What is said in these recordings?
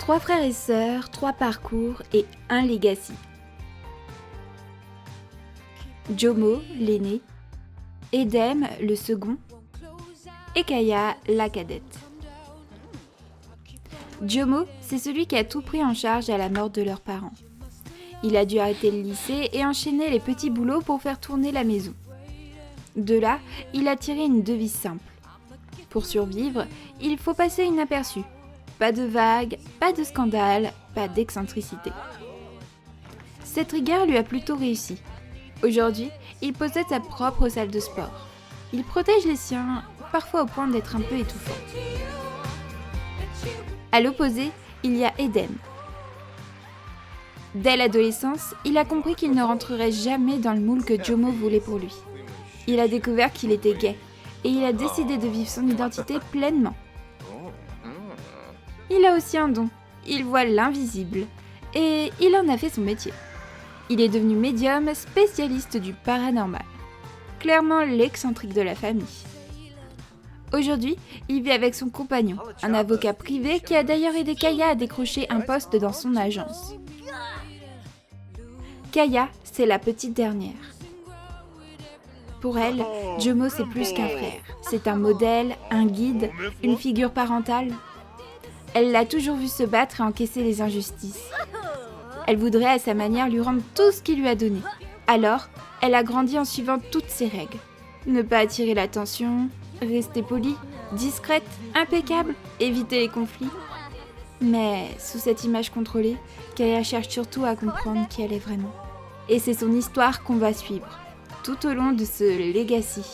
3 frères et sœurs, 3 parcours et un legacy. Jomo, l'aîné, Edem, le second, et Kaya, la cadette. Jomo, c'est celui qui a tout pris en charge à la mort de leurs parents. Il a dû arrêter le lycée et enchaîner les petits boulots pour faire tourner la maison. De là, il a tiré une devise simple. Pour survivre, il faut passer inaperçu. Pas de vagues, pas de scandales, pas d'excentricité. Cette rigueur lui a plutôt réussi. Aujourd'hui, il possède sa propre salle de sport. Il protège les siens, parfois au point d'être un peu étouffant. À l'opposé, il y a Edem. Dès l'adolescence, il a compris qu'il ne rentrerait jamais dans le moule que Jomo voulait pour lui. Il a découvert qu'il était gay, et il a décidé de vivre son identité pleinement. Il a aussi un don, il voit l'invisible, et il en a fait son métier. Il est devenu médium spécialiste du paranormal. Clairement l'excentrique de la famille. Aujourd'hui, il vit avec son compagnon, un avocat privé qui a d'ailleurs aidé Kaya à décrocher un poste dans son agence. Kaya, c'est la petite dernière. Pour elle, Jomo c'est plus qu'un frère. C'est un modèle, un guide, une figure parentale. Elle l'a toujours vu se battre et encaisser les injustices. Elle voudrait à sa manière lui rendre tout ce qu'il lui a donné. Alors, elle a grandi en suivant toutes ses règles. Ne pas attirer l'attention, rester polie, discrète, impeccable, éviter les conflits. Mais sous cette image contrôlée, Kaya cherche surtout à comprendre qui elle est vraiment. Et c'est son histoire qu'on va suivre, tout au long de ce legacy.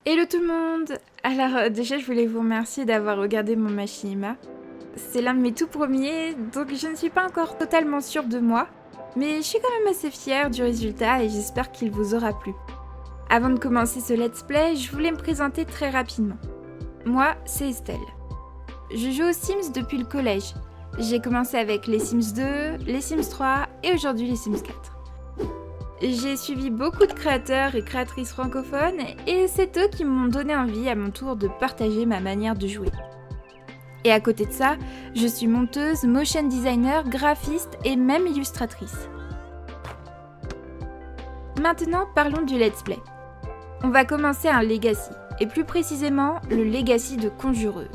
Hello tout le monde! Alors déjà je voulais vous remercier d'avoir regardé mon machinima. C'est l'un de mes tout premiers, donc je ne suis pas encore totalement sûre de moi, mais je suis quand même assez fière du résultat et j'espère qu'il vous aura plu. Avant de commencer ce let's play, je voulais me présenter très rapidement. Moi, c'est Estelle. Je joue aux Sims depuis le collège. J'ai commencé avec les Sims 2, les Sims 3 et aujourd'hui les Sims 4. J'ai suivi beaucoup de créateurs et créatrices francophones et c'est eux qui m'ont donné envie à mon tour de partager ma manière de jouer. Et à côté de ça, je suis monteuse, motion designer, graphiste et même illustratrice. Maintenant, parlons du let's play. On va commencer un legacy, et plus précisément le legacy de Conjureuse.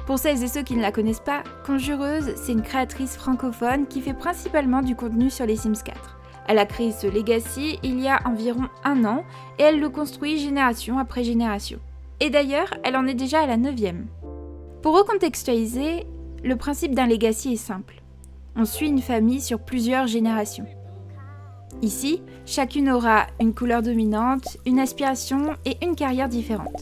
Pour celles et ceux qui ne la connaissent pas, Conjureuse, c'est une créatrice francophone qui fait principalement du contenu sur les Sims 4. Elle a créé ce legacy il y a environ 1 an et elle le construit génération après génération. Et d'ailleurs, elle en est déjà à la 9e. Pour recontextualiser, le principe d'un legacy est simple. On suit une famille sur plusieurs générations. Ici, chacune aura une couleur dominante, une aspiration et une carrière différente.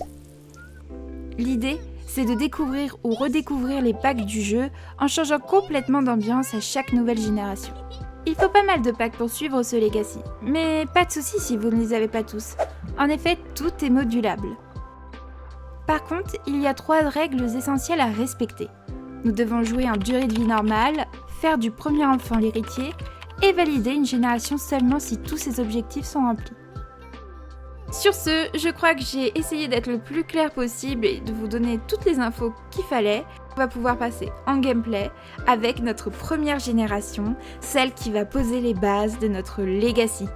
L'idée, c'est de découvrir ou redécouvrir les packs du jeu en changeant complètement d'ambiance à chaque nouvelle génération. Il faut pas mal de packs pour suivre ce legacy, mais pas de soucis si vous ne les avez pas tous. En effet, tout est modulable. Par contre, il y a 3 règles essentielles à respecter. Nous devons jouer en durée de vie normale, faire du premier enfant l'héritier et valider une génération seulement si tous ces objectifs sont remplis. Sur ce, je crois que j'ai essayé d'être le plus clair possible et de vous donner toutes les infos qu'il fallait. On va pouvoir passer en gameplay avec notre première génération, celle qui va poser les bases de notre legacy.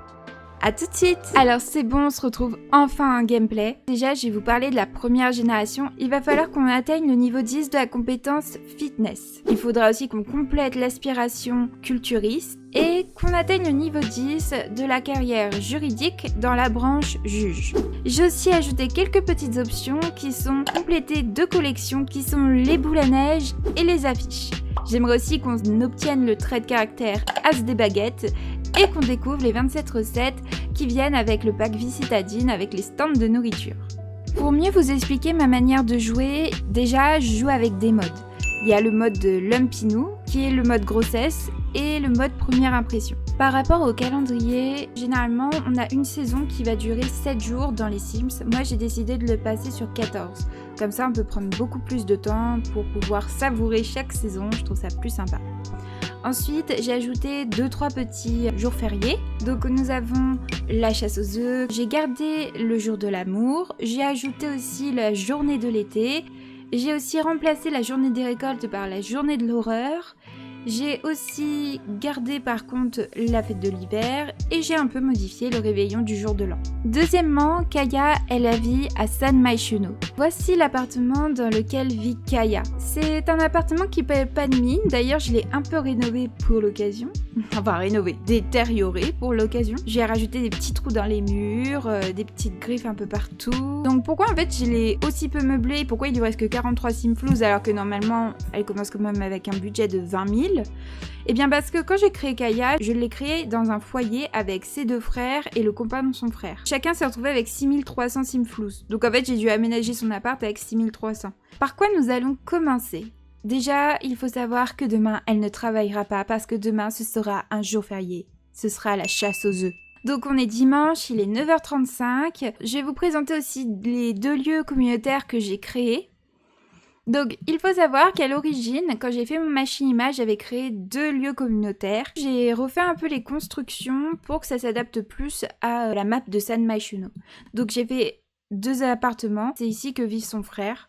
A tout de suite! Alors c'est bon, on se retrouve enfin en gameplay. Déjà, je vais vous parler de la première génération. Il va falloir qu'on atteigne le niveau 10 de la compétence fitness. Il faudra aussi qu'on complète l'aspiration culturiste et qu'on atteigne le niveau 10 de la carrière juridique dans la branche juge. J'ai aussi ajouté quelques petites options qui sont complétées de collections qui sont les boules à neige et les affiches. J'aimerais aussi qu'on obtienne le trait de caractère As des baguettes et qu'on découvre les 27 recettes qui viennent avec le pack Vie citadine avec les stands de nourriture. Pour mieux vous expliquer ma manière de jouer, déjà je joue avec des modes. Il y a le mode de Lumpinou qui est le mode grossesse et le mode première impression. Par rapport au calendrier, généralement on a une saison qui va durer 7 jours dans les Sims. Moi j'ai décidé de le passer sur 14. Comme ça on peut prendre beaucoup plus de temps pour pouvoir savourer chaque saison, je trouve ça plus sympa. Ensuite, j'ai ajouté 2-3 petits jours fériés. Donc nous avons la chasse aux œufs, j'ai gardé le jour de l'amour, j'ai ajouté aussi la journée de l'été, J'ai aussi remplacé la journée des récoltes par la journée de l'horreur. J'ai aussi gardé par contre la fête de l'hiver et j'ai un peu modifié le réveillon du jour de l'an. Deuxièmement, Kaya, elle vit à San Myshuno. Voici l'appartement dans lequel vit Kaya. C'est un appartement qui paye pas de mine, d'ailleurs je l'ai un peu rénové pour l'occasion. Enfin rénové, détérioré pour l'occasion. J'ai rajouté des petits trous dans les murs, des petites griffes un peu partout. Donc pourquoi en fait je l'ai aussi peu meublé, pourquoi il lui reste que 43 simflouz alors que normalement elle commence quand même avec un budget de 20 000? Eh bien parce que quand j'ai créé Kaya, je l'ai créé dans un foyer avec ses 2 frères et le compagnon de son frère. Chacun s'est retrouvé avec 6300 simflouz. Donc en fait j'ai dû aménager son appart avec 6300. Par quoi nous allons commencer? Déjà, il faut savoir que demain, elle ne travaillera pas parce que demain, ce sera un jour férié. Ce sera la chasse aux œufs. Donc on est dimanche, il est 9h35. Je vais vous présenter aussi les 2 lieux communautaires que j'ai créés. Donc, il faut savoir qu'à l'origine, quand j'ai fait mon machine image, j'avais créé 2 lieux communautaires. J'ai refait un peu les constructions pour que ça s'adapte plus à la map de San Myshuno. Donc, j'ai fait 2 appartements. C'est ici que vit son frère.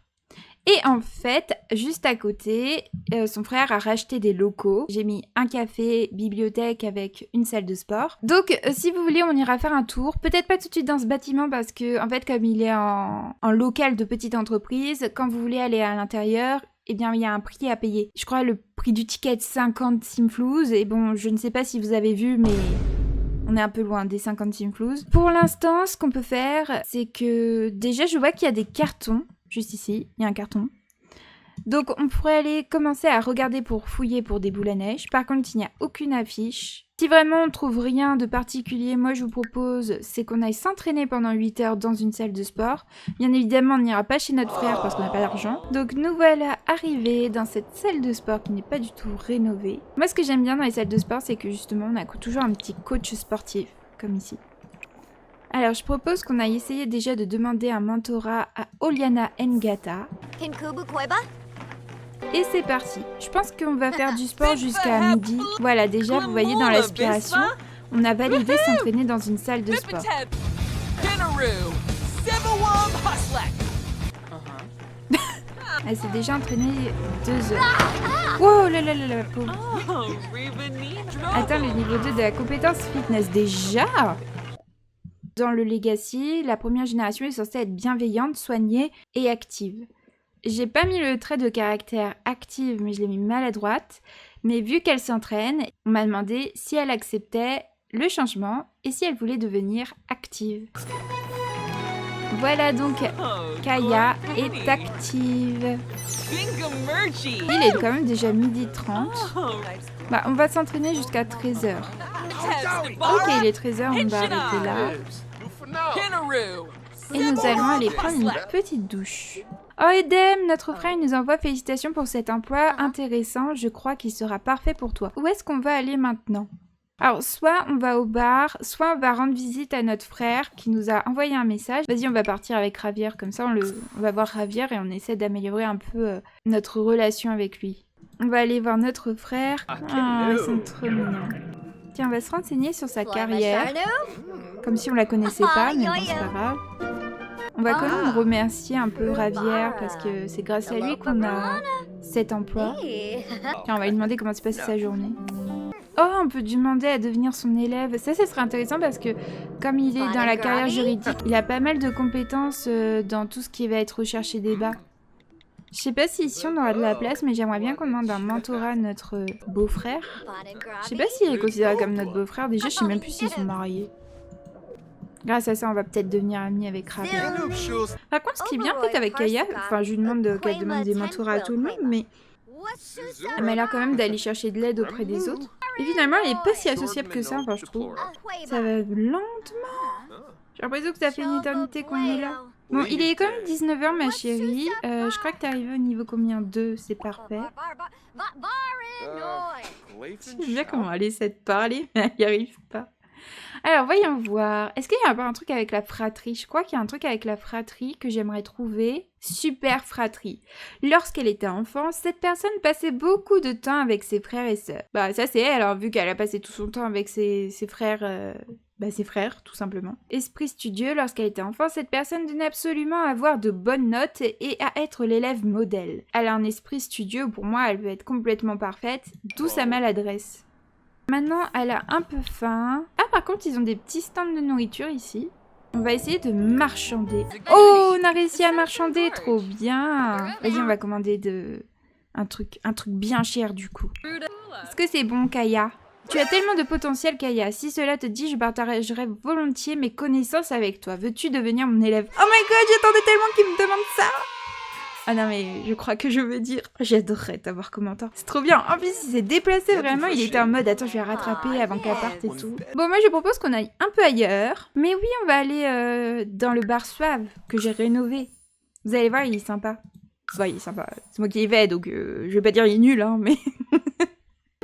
Et en fait, juste à côté, son frère a racheté des locaux. J'ai mis un café, bibliothèque avec une salle de sport. Donc, si vous voulez, on ira faire un tour. Peut-être pas tout de suite dans ce bâtiment parce que, en fait, comme il est en local de petite entreprise, quand vous voulez aller à l'intérieur, eh bien, il y a un prix à payer. Je crois le prix du ticket de 50 simflouz. Et bon, je ne sais pas si vous avez vu, mais... on est un peu loin des 50 simflouz. Pour l'instant, ce qu'on peut faire, c'est que... déjà, je vois qu'il y a des cartons. Juste ici, il y a un carton. Donc on pourrait aller commencer à regarder pour fouiller pour des boules à neige. Par contre, il n'y a aucune affiche. Si vraiment on ne trouve rien de particulier, moi je vous propose, c'est qu'on aille s'entraîner pendant 8 heures dans une salle de sport. Bien évidemment, on n'ira pas chez notre frère parce qu'on n'a pas d'argent. Donc nous voilà arrivés dans cette salle de sport qui n'est pas du tout rénovée. Moi ce que j'aime bien dans les salles de sport, c'est que justement on a toujours un petit coach sportif, comme ici. Alors, je propose qu'on aille essayer déjà de demander un mentorat à Oliana Ngata. Et c'est parti. Je pense qu'on va faire du sport jusqu'à midi. Voilà, déjà, vous voyez dans l'aspiration, on a validé s'entraîner dans une salle de sport. Elle s'est déjà entraînée 2 heures. Wow, là là là là, pauvre. Atteint le niveau 2 de la compétence fitness déjà. Dans le Legacy, la première génération est censée être bienveillante, soignée et active. J'ai pas mis le trait de caractère active, mais je l'ai mis maladroite. Mais vu qu'elle s'entraîne, on m'a demandé si elle acceptait le changement et si elle voulait devenir active. Voilà donc, Kaya est active. Il est quand même déjà 12h30. Bah, on va s'entraîner jusqu'à 13h. Ok, il est 13h, on va arrêter là. Et nous allons aller prendre une petite douche. Oh Edem, notre frère il nous envoie félicitations pour cet emploi intéressant, je crois qu'il sera parfait pour toi. Où est-ce qu'on va aller maintenant? Alors, soit on va au bar, soit on va rendre visite à notre frère qui nous a envoyé un message. Vas-y, on va partir avec Javier, comme ça on va voir Javier et on essaie d'améliorer un peu notre relation avec lui. On va aller voir notre frère. Ah, ils sont trop mignons. Tiens, on va se renseigner sur sa carrière. Comme si on la connaissait pas, mais bon, c'est pas grave. On va quand même remercier un peu Javier parce que c'est grâce à lui qu'on a cet emploi. Tiens, on va lui demander comment s'est passée sa journée. Oh, on peut lui demander à devenir son élève. Ça serait intéressant parce que comme il est dans la carrière juridique, il a pas mal de compétences dans tout ce qui va être recherche et débat. Je sais pas si ici on aura de la place, mais j'aimerais bien qu'on demande un mentorat à notre beau-frère. Je sais pas s'il est considéré comme notre beau-frère. Déjà, je sais même plus s'ils sont mariés. Grâce à ça, on va peut-être devenir amis avec Javier. Par contre, ce qui est bien fait avec Kaya, enfin, je lui demande qu'elle demande des mentorats à tout le monde, mais elle m'a l'air quand même d'aller chercher de l'aide auprès des autres. Et finalement, elle est pas si associable que ça, enfin, je trouve. Ça va lentement. J'ai l'impression que ça fait une éternité qu'on est là. Bon, il est quand même 19h, ma chérie. Je crois que t'es arrivée au niveau combien 2, c'est parfait. J'aime bien comment elle essaie de parler, mais elle n'y arrive pas. Alors, voyons voir. Est-ce qu'il y a pas un truc avec la fratrie? Je crois qu'il y a un truc avec la fratrie que j'aimerais trouver. Super fratrie. Lorsqu'elle était enfant, cette personne passait beaucoup de temps avec ses frères et sœurs. Bah, ça c'est elle, alors vu qu'elle a passé tout son temps avec ses frères ses frères, tout simplement. Esprit studieux, lorsqu'elle était enfant, cette personne tenait absolument à avoir de bonnes notes et à être l'élève modèle. Elle a un esprit studieux, pour moi, elle veut être complètement parfaite, d'où sa maladresse. Maintenant, elle a un peu faim. Ah, par contre, ils ont des petits stands de nourriture ici. On va essayer de marchander. Oh, on a réussi à marchander, trop bien. Vas-y, on va commander un truc bien cher du coup. Est-ce que c'est bon, Kaya? Tu as tellement de potentiel, Kaya. Si cela te dit, je partagerai volontiers mes connaissances avec toi. Veux-tu devenir mon élève? Oh my god, j'attendais tellement qu'il me demande ça. Ah non, mais je crois que je veux dire... J'adorerais t'avoir commentaire. C'est trop bien. En plus, il s'est déplacé vraiment. Il était en mode, attends, je vais la rattraper avant qu'elle parte et tout. Bon, moi, je propose qu'on aille un peu ailleurs. Mais oui, on va aller dans le bar Suave que j'ai rénové. Vous allez voir, il est sympa. Bah, il est sympa. C'est moi qui y vais, donc je vais pas dire il est nul, hein, mais...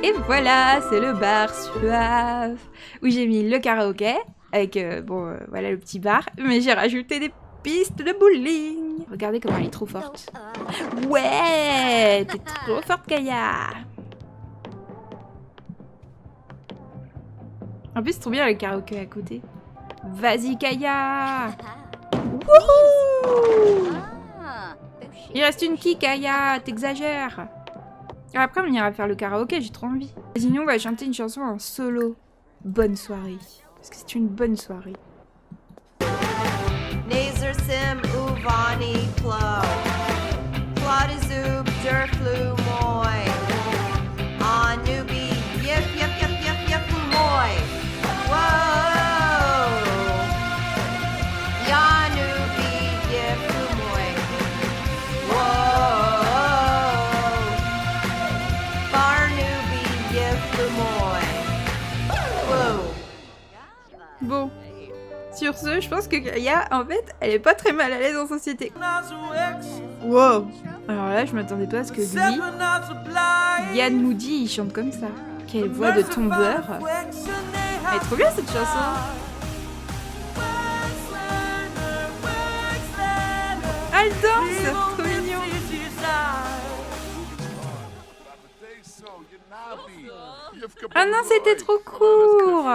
Et voilà, c'est le bar Suave. Où j'ai mis le karaoké. Avec, voilà, le petit bar. Mais j'ai rajouté des pistes de bowling. Regardez comment elle est trop forte. Ouais, t'es trop forte, Kaya. En plus, c'est trop bien le karaoké à côté. Vas-y, Kaya. Wouhou. Il reste une qui, Kaya? T'exagères. Après, on ira faire le karaoké, j'ai trop envie. Sinon, on va chanter une chanson en solo. Bonne soirée. Parce que c'est une bonne soirée. Sim Uvani Plo Plotazoob Durflu Moy Anubi Yip Moy Whoa Yanubi Yip Moy Whoa Barnubi Yip Moy Whoa. Bon. Sur ce, je pense que Kaya, en fait, elle est pas très mal à l'aise en société. Wow. Alors là, je m'attendais pas à ce que lui, Yann Moody, il chante comme ça. Quelle voix de tombeur. Elle est trop bien cette chanson. Ah, elle danse, trop mignon. Ah non, c'était trop court.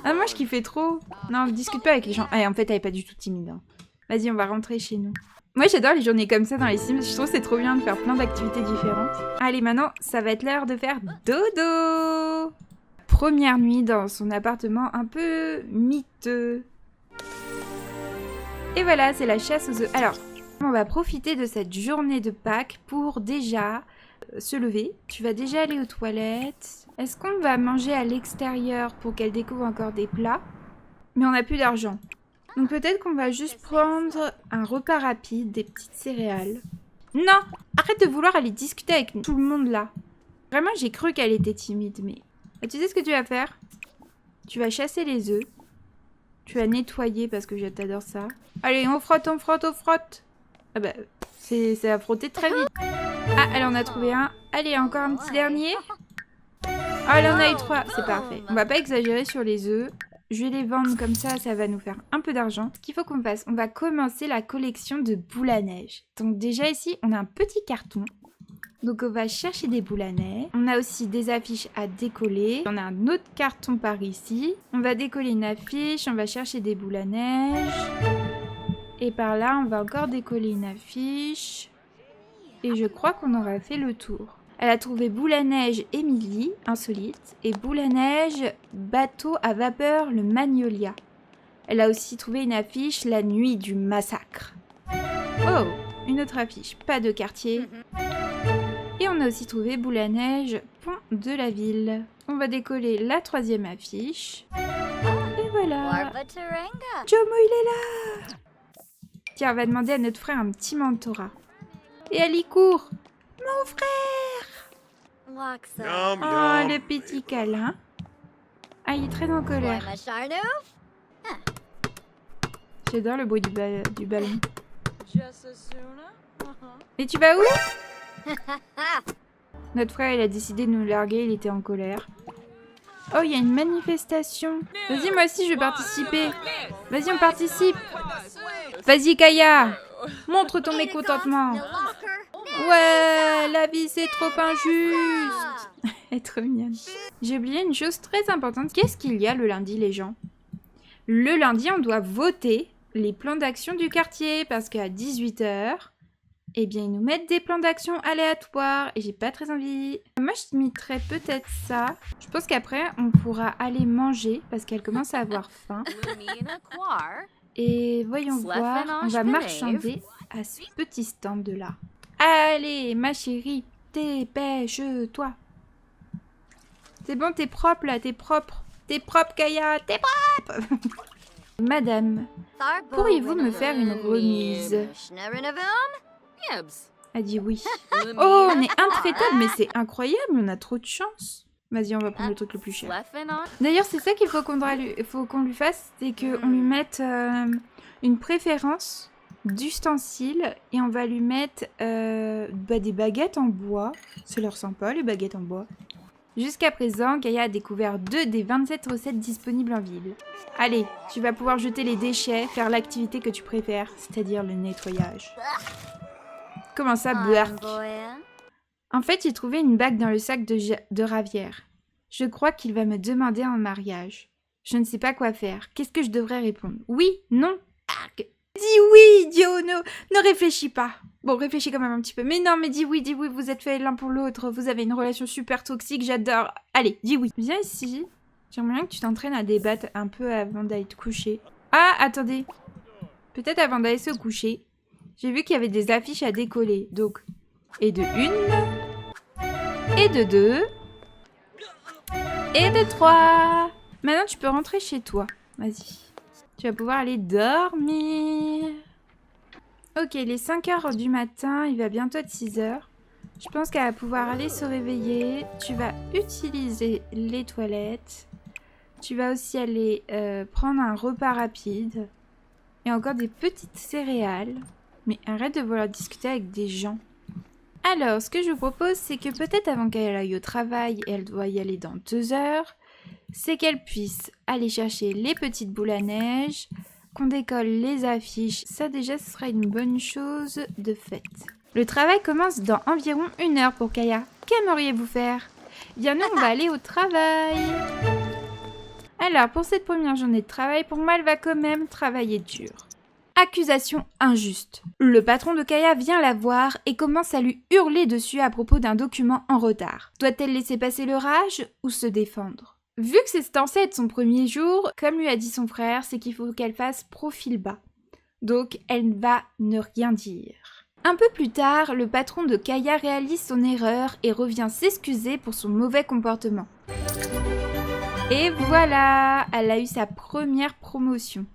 Ah, moi je kiffais trop. Non, on discute pas avec les gens. Ah, en fait, elle est pas du tout timide. Hein. Vas-y, on va rentrer chez nous. Moi, j'adore les journées comme ça dans les Sims. Je trouve que c'est trop bien de faire plein d'activités différentes. Allez, maintenant, ça va être l'heure de faire dodo. Première nuit dans son appartement un peu miteux. Et voilà, c'est la chasse aux œufs. Alors, on va profiter de cette journée de Pâques pour déjà se lever. Tu vas déjà aller aux toilettes. Est-ce qu'on va manger à l'extérieur pour qu'elle découvre encore des plats? Mais on n'a plus d'argent. Donc peut-être qu'on va juste prendre un repas rapide, des petites céréales. Non! Arrête de vouloir aller discuter avec tout le monde là. Vraiment, j'ai cru qu'elle était timide, mais... tu sais ce que tu vas faire? Tu vas chasser les œufs. Tu vas nettoyer parce que je t'adore ça. Allez, on frotte, on frotte, on frotte. Ah bah, ça va frotter très vite. Ah, elle en a trouvé un. Allez, encore un petit dernier. Ah, elle en a eu 3. C'est parfait. On va pas exagérer sur les œufs. Je vais les vendre comme ça va nous faire un peu d'argent. Ce qu'il faut qu'on fasse, on va commencer la collection de boules à neige. Donc déjà ici, on a un petit carton. Donc on va chercher des boules à neige. On a aussi des affiches à décoller. On a un autre carton par ici. On va décoller une affiche. On va chercher des boules à neige. Et par là, on va encore décoller une affiche. Et je crois qu'on aura fait le tour. Elle a trouvé boule à neige Émilie, insolite, et boule à neige bateau à vapeur le Magnolia. Elle a aussi trouvé une affiche la nuit du massacre. Oh, une autre affiche, pas de quartier. Et on a aussi trouvé boule à neige pont de la ville. On va décoller la 3e affiche. Et voilà. Jomo, il est là. Tiens, on va demander à notre frère un petit mentorat. Et elle y court. Mon frère! Oh, le petit câlin. Ah, il est très en colère. J'adore le bruit du ballon. Et tu vas où? Notre frère, il a décidé de nous larguer, il était en colère. Oh, il y a une manifestation. Vas-y, moi aussi, je vais participer. Vas-y, on participe. Vas-y, Kaya. Montre ton mécontentement. Ouais, la vie c'est trop injuste. Elle est trop mignonne. J'ai oublié une chose très importante. Qu'est-ce qu'il y a le lundi, les gens? Le lundi, on doit voter les plans d'action du quartier parce qu'à 18h, eh bien, ils nous mettent des plans d'action aléatoires et j'ai pas très envie. Moi, je mettrais peut-être ça. Je pense qu'après, on pourra aller manger parce qu'elle commence à avoir faim. Et voyons voir, on va marchander à ce petit stand de là. Allez, ma chérie, dépêche-toi. C'est bon, t'es propre là, t'es propre. T'es propre, Kaya, t'es propre. Madame, pourriez-vous me faire une remise? Elle dit oui. Oh, on est intraitable, mais c'est incroyable, on a trop de chance. Vas-y, on va prendre le truc le plus cher. D'ailleurs, c'est ça qu'il faut qu'on lui fasse, c'est qu'on lui mette une préférence d'ustensiles et on va lui mettre des baguettes en bois. Ça leur sympa, les baguettes en bois. Jusqu'à présent, Kaya a découvert 2 des 27 recettes disponibles en ville. Allez, tu vas pouvoir jeter les déchets, faire l'activité que tu préfères, c'est-à-dire le nettoyage. Comment ça, Burk? En fait, j'ai trouvé une bague dans le sac de Ravière. Je crois qu'il va me demander en mariage. Je ne sais pas quoi faire. Qu'est-ce que je devrais répondre? Oui? Non? Dis oui, idiot! Ne réfléchis pas. Bon, réfléchis quand même un petit peu. Mais non, mais dis oui, vous êtes faits l'un pour l'autre. Vous avez une relation super toxique, j'adore. Allez, dis oui. Viens ici. J'aimerais bien que tu t'entraînes à débattre un peu avant d'aller te coucher. Ah, attendez. Peut-être avant d'aller se coucher. J'ai vu qu'il y avait des affiches à décoller. Donc, et de 1, et de 2, et de 3. Maintenant, tu peux rentrer chez toi. Vas-y. Tu vas pouvoir aller dormir. Ok, il est 5h du matin. Il va bientôt être 6h. Je pense qu'elle va pouvoir aller se réveiller. Tu vas utiliser les toilettes. Tu vas aussi aller prendre un repas rapide. Et encore des petites céréales. Mais arrête de vouloir discuter avec des gens. Alors, ce que je vous propose, c'est que peut-être avant qu'elle aille au travail, et elle doit y aller dans 2 heures, c'est qu'elle puisse aller chercher les petites boules à neige, qu'on décolle les affiches. Ça déjà, ce sera une bonne chose de faite. Le travail commence dans environ 1 heure pour Kaya. Qu'aimeriez-vous faire? Bien nous, on va aller au travail. Alors, pour cette première journée de travail, pour moi, elle va quand même travailler dur. Accusation injuste. Le patron de Kaya vient la voir et commence à lui hurler dessus à propos d'un document en retard. Doit-elle laisser passer le rage ou se défendre? Vu que c'est censé être son premier jour, comme lui a dit son frère, c'est qu'il faut qu'elle fasse profil bas. Donc, elle va ne rien dire. Un peu plus tard, le patron de Kaya réalise son erreur et revient s'excuser pour son mauvais comportement. Et voilà, elle a eu sa première promotion.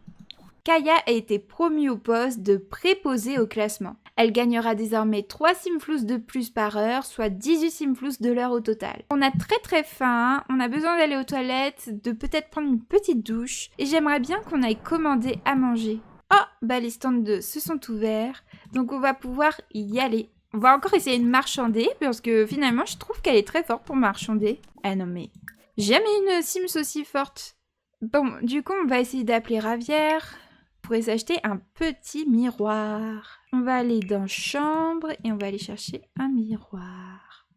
Kaya a été promue au poste de préposée au classement. Elle gagnera désormais 3 simflous de plus par heure, soit 18 simflous de l'heure au total. On a très faim, on a besoin d'aller aux toilettes, de peut-être prendre une petite douche, et j'aimerais bien qu'on aille commander à manger. Oh, bah les stands se sont ouverts, donc on va pouvoir y aller. On va encore essayer de marchander, parce que finalement je trouve qu'elle est très forte pour marchander. Ah non mais, jamais une Sims aussi forte. Bon, du coup on va essayer d'appeler Ravière. On pourrait s'acheter un petit miroir. On va aller dans chambre et on va aller chercher un miroir.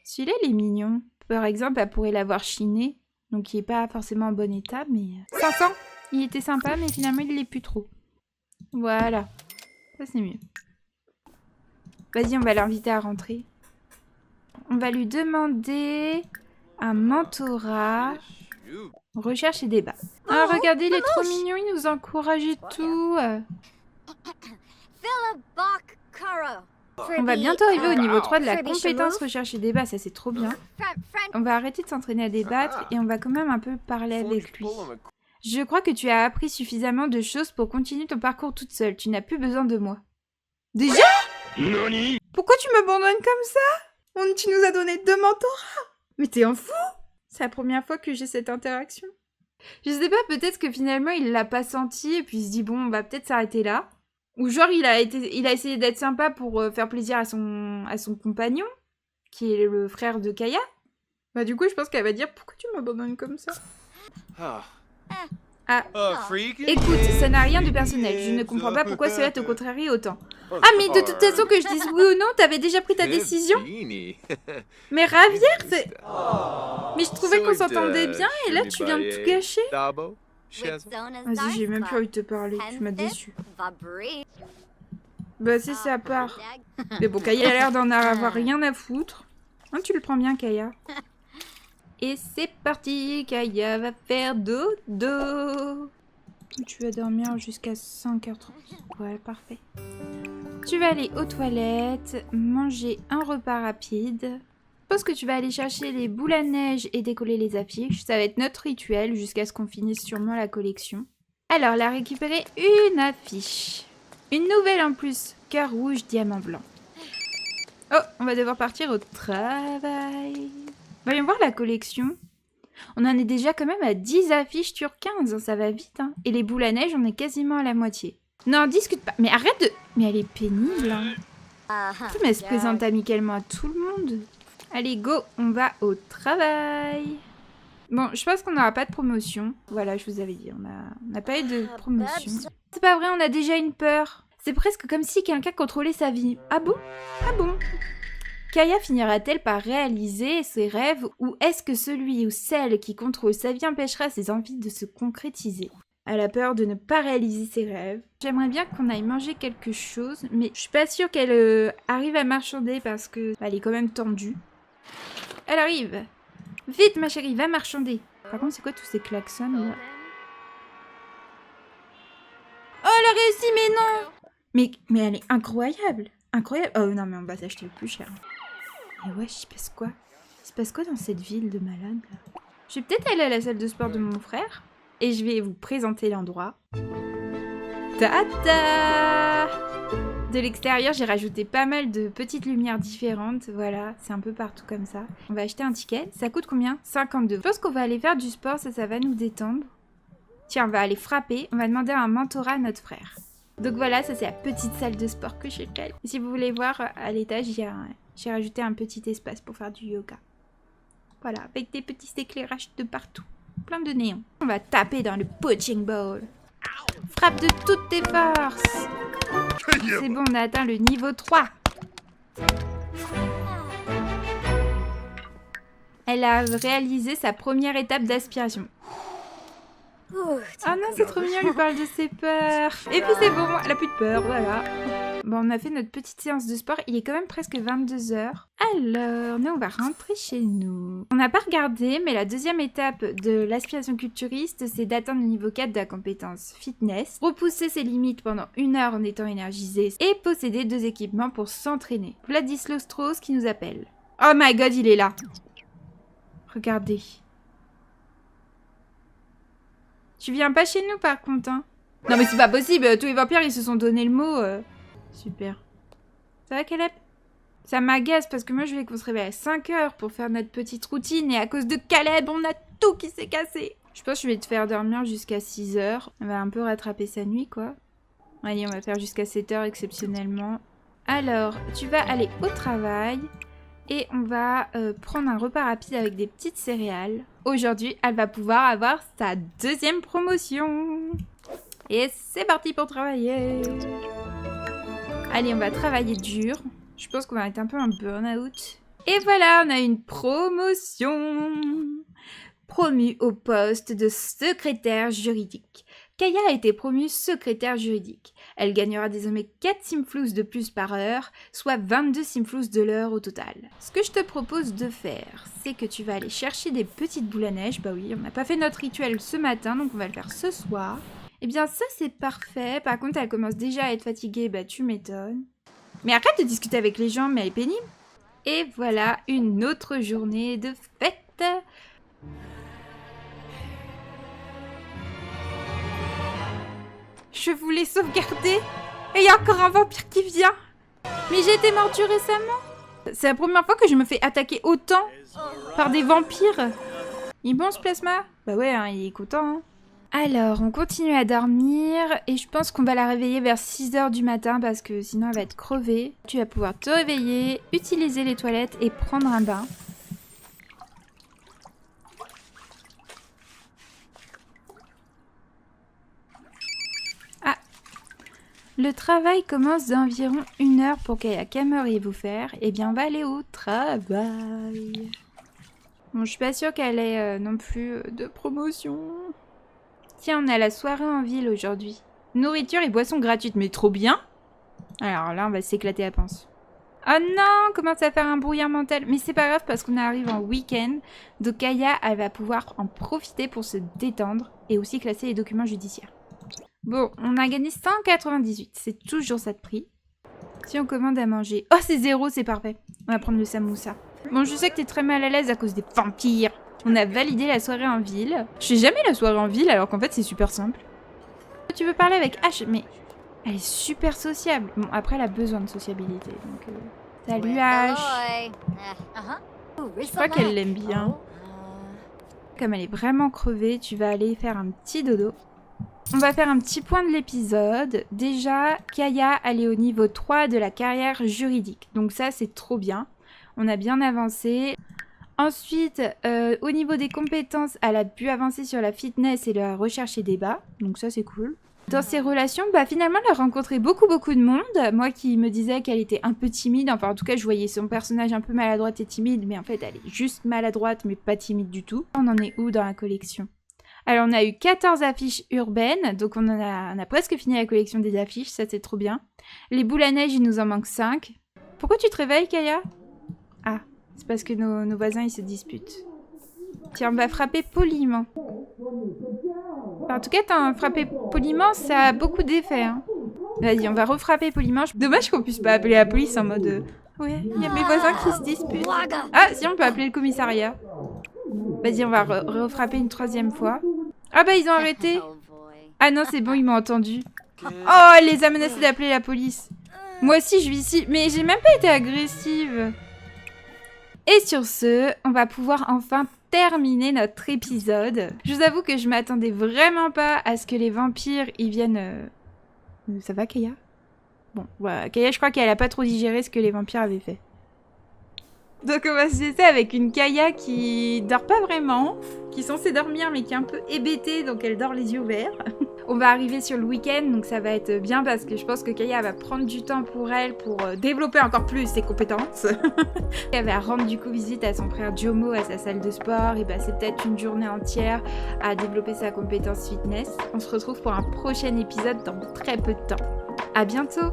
Celui-là, il est mignon. Par exemple, elle pourrait l'avoir chiné. Donc, il n'est pas forcément en bon état, mais... 500! Il était sympa, mais finalement, il l'est plus trop. Voilà. Ça, c'est mieux. Vas-y, on va l'inviter à rentrer. On va lui demander un mentorat. Recherche et débat. Ah, regardez, il est trop mignon, il nous encourage et tout. On va bientôt arriver au niveau 3 de la compétence recherche et débat, ça c'est trop bien. On va arrêter de s'entraîner à débattre et on va quand même un peu parler avec lui. Je crois que tu as appris suffisamment de choses pour continuer ton parcours toute seule, tu n'as plus besoin de moi. Déjà? Pourquoi tu m'abandonnes comme ça? Tu nous as donné 2 mentorats. Mais t'es un fou? C'est la première fois que j'ai cette interaction. Je sais pas, peut-être que finalement il l'a pas senti et puis il se dit bon, on va peut-être s'arrêter là. Ou genre il a essayé d'être sympa pour faire plaisir à son compagnon, qui est le frère de Kaya. Bah du coup je pense qu'elle va dire pourquoi tu m'abandonnes comme ça. Ah, écoute, ça n'a rien de personnel. Je ne comprends pas pourquoi cela te contrarie autant. Ah, mais de toute façon, que je dise oui ou non, t'avais déjà pris ta décision. Mais Ravière, c'est... Mais je trouvais qu'on s'entendait bien et là, tu viens de tout gâcher. Vas-y, j'ai même plus envie de te parler. Tu m'as déçu. Bah, c'est sa part. Mais bon, Kaya a l'air d'en avoir rien à foutre. Hein, tu le prends bien, Kaya. Et c'est parti, Kaya va faire dodo. Tu vas dormir jusqu'à 5h30. Ouais, parfait. Tu vas aller aux toilettes, manger un repas rapide. Je pense que tu vas aller chercher les boules à neige et décoller les affiches. Ça va être notre rituel jusqu'à ce qu'on finisse sûrement la collection. Alors, là, récupérer une affiche. Une nouvelle en plus. Cœur rouge, diamant blanc. Oh, on va devoir partir au travail. Voyons voir la collection. On en est déjà quand même à 10 affiches sur 15. Ça va vite, hein. Et les boules à neige, on est quasiment à la moitié. Non, discute pas. Mais arrête de... Mais elle est pénible, hein. Mais elle se présente amicalement à tout le monde. Allez, go, on va au travail. Bon, je pense qu'on n'aura pas de promotion. Voilà, je vous avais dit, on n'a pas eu de promotion. C'est pas vrai, on a déjà une peur. C'est presque comme si quelqu'un contrôlait sa vie. Ah bon? Ah bon? Kaya finira-t-elle par réaliser ses rêves ou est-ce que celui ou celle qui contrôle sa vie empêchera ses envies de se concrétiser? Elle a peur de ne pas réaliser ses rêves. J'aimerais bien qu'on aille manger quelque chose, mais je suis pas sûre qu'elle arrive à marchander parce que elle est quand même tendue. Elle arrive! Vite ma chérie, va marchander! Par contre, c'est quoi tous ces klaxons là? Oh, elle a réussi, mais non! Mais elle est incroyable! Incroyable! Oh non, mais on va s'acheter le plus cher. Mais ouais, il se passe quoi? Il se passe quoi dans cette ville de malade là? Je vais peut-être aller à la salle de sport de mon frère. Et je vais vous présenter l'endroit. Tata! De l'extérieur, j'ai rajouté pas mal de petites lumières différentes. Voilà, c'est un peu partout comme ça. On va acheter un ticket. Ça coûte combien? 52. Je pense qu'on va aller faire du sport, ça va nous détendre. Tiens, on va aller frapper. On va demander un mentorat à notre frère. Donc voilà, ça c'est la petite salle de sport que j'ai faite. Si vous voulez voir, à l'étage, j'ai rajouté un petit espace pour faire du yoga. Voilà, avec des petits éclairages de partout. Plein de néons. On va taper dans le punching ball. Frappe de toutes tes forces. C'est bon, on a atteint le niveau 3. Elle a réalisé sa première étape d'aspiration. Ah non, c'est trop mignon, elle lui parle de ses peurs. Et puis c'est bon, elle a plus de peur, voilà. Bon, on a fait notre petite séance de sport. Il est quand même presque 22h. Alors, nous, on va rentrer chez nous. On n'a pas regardé, mais la deuxième étape de l'aspiration culturiste, c'est d'atteindre le niveau 4 de la compétence fitness, repousser ses limites pendant 1 heure en étant énergisé et posséder 2 équipements pour s'entraîner. Vladislav Strauss qui nous appelle. Oh my god, il est là. Regardez. Tu viens pas chez nous par contre, hein? Non mais c'est pas possible, tous les vampires ils se sont donné le mot. Super. Ça va Caleb? Ça m'agace parce que moi je voulais qu'on se réveille à 5h pour faire notre petite routine et à cause de Caleb on a tout qui s'est cassé. Je pense que je vais te faire dormir jusqu'à 6h. On va un peu rattraper sa nuit quoi. Allez, on va faire jusqu'à 7h exceptionnellement. Alors, tu vas aller au travail et on va prendre un repas rapide avec des petites céréales. Aujourd'hui, elle va pouvoir avoir sa 2e promotion. Et c'est parti pour travailler. Allez, on va travailler dur. Je pense qu'on va être un peu en burn-out. Et voilà, on a une promotion. Promue au poste de secrétaire juridique. Kaya a été promue secrétaire juridique. Elle gagnera désormais 4 simflous de plus par heure, soit 22 simflous de l'heure au total. Ce que je te propose de faire, c'est que tu vas aller chercher des petites boules à neige. Bah oui, on n'a pas fait notre rituel ce matin, donc on va le faire ce soir. Eh bien ça c'est parfait. Par contre elle commence déjà à être fatiguée, bah tu m'étonnes. Mais arrête de discuter avec les gens, mais elle est pénible. Et voilà une autre journée de fête. Je voulais sauvegarder. Et il y a encore un vampire qui vient. Mais j'ai été mordue récemment. C'est la première fois que je me fais attaquer autant par des vampires. Il est bon ce plasma? Bah ouais, hein, il est content. Hein. Alors, on continue à dormir et je pense qu'on va la réveiller vers 6h du matin parce que sinon elle va être crevée. Tu vas pouvoir te réveiller, utiliser les toilettes et prendre un bain. Ah, le travail commence d'environ 1 heure pour Kaya. Qu'aimeriez-vous faire? Eh bien, on va aller au travail. Bon, je suis pas sûre qu'elle ait non plus de promotion. Tiens, on a la soirée en ville aujourd'hui. Nourriture et boissons gratuites, mais trop bien. Alors là, on va s'éclater à Panse. Oh non, commence à faire un brouillard mental. Mais c'est pas grave parce qu'on arrive en week-end. Donc Kaya, elle va pouvoir en profiter pour se détendre et aussi classer les documents judiciaires. Bon, on a gagné 198. C'est toujours ça de prix. Si on commande à manger... Oh, c'est 0, c'est parfait. On va prendre le samoussa. Bon, je sais que t'es très mal à l'aise à cause des vampires. On a validé la soirée en ville. Je fais jamais la soirée en ville alors qu'en fait c'est super simple. Tu veux parler avec H, mais elle est super sociable. Bon, après elle a besoin de sociabilité. Donc, salut H. Je crois qu'elle l'aime bien. Comme elle est vraiment crevée, tu vas aller faire un petit dodo. On va faire un petit point de l'épisode. Déjà, Kaya, elle est au niveau 3 de la carrière juridique. Donc ça, c'est trop bien. On a bien avancé. Ensuite, au niveau des compétences, elle a pu avancer sur la fitness et la recherche et débat. Donc ça, c'est cool. Dans ses relations, bah finalement, elle a rencontré beaucoup de monde. Moi qui me disais qu'elle était un peu timide. Enfin, en tout cas, je voyais son personnage un peu maladroite et timide. Mais en fait, elle est juste maladroite, mais pas timide du tout. On en est où dans la collection ? Alors, on a eu 14 affiches urbaines, donc on a presque fini la collection des affiches, ça c'est trop bien. Les boules à neige, il nous en manque 5. Pourquoi tu te réveilles, Kaya ? Ah, c'est parce que nos voisins, ils se disputent. Tiens, on va frapper poliment. Enfin, en tout cas, frapper poliment, ça a beaucoup d'effets. Hein. Vas-y, on va refrapper poliment. Dommage qu'on puisse pas appeler la police en mode... Ouais, il y a mes voisins qui se disputent. Ah, si, on peut appeler le commissariat. Vas-y, on va refrapper une 3e fois. Ah bah, ils ont arrêté. Ah non, c'est bon, ils m'ont entendu. Oh, elle les a menacés d'appeler la police. Moi aussi, je vis ici. Mais j'ai même pas été agressive. Et sur ce, on va pouvoir enfin terminer notre épisode. Je vous avoue que je m'attendais vraiment pas à ce que les vampires, ils viennent... Ça va, Kaya ? Bon, voilà. Kaya, je crois qu'elle a pas trop digéré ce que les vampires avaient fait. Donc on va se laisser avec une Kaya qui dort pas vraiment, qui est censée dormir mais qui est un peu hébétée, donc elle dort les yeux ouverts. On va arriver sur le week-end, donc ça va être bien parce que je pense que Kaya va prendre du temps pour elle pour développer encore plus ses compétences. Elle va rendre du coup visite à son frère Jomo à sa salle de sport et passer peut-être une journée entière à développer sa compétence fitness. On se retrouve pour un prochain épisode dans très peu de temps. À bientôt!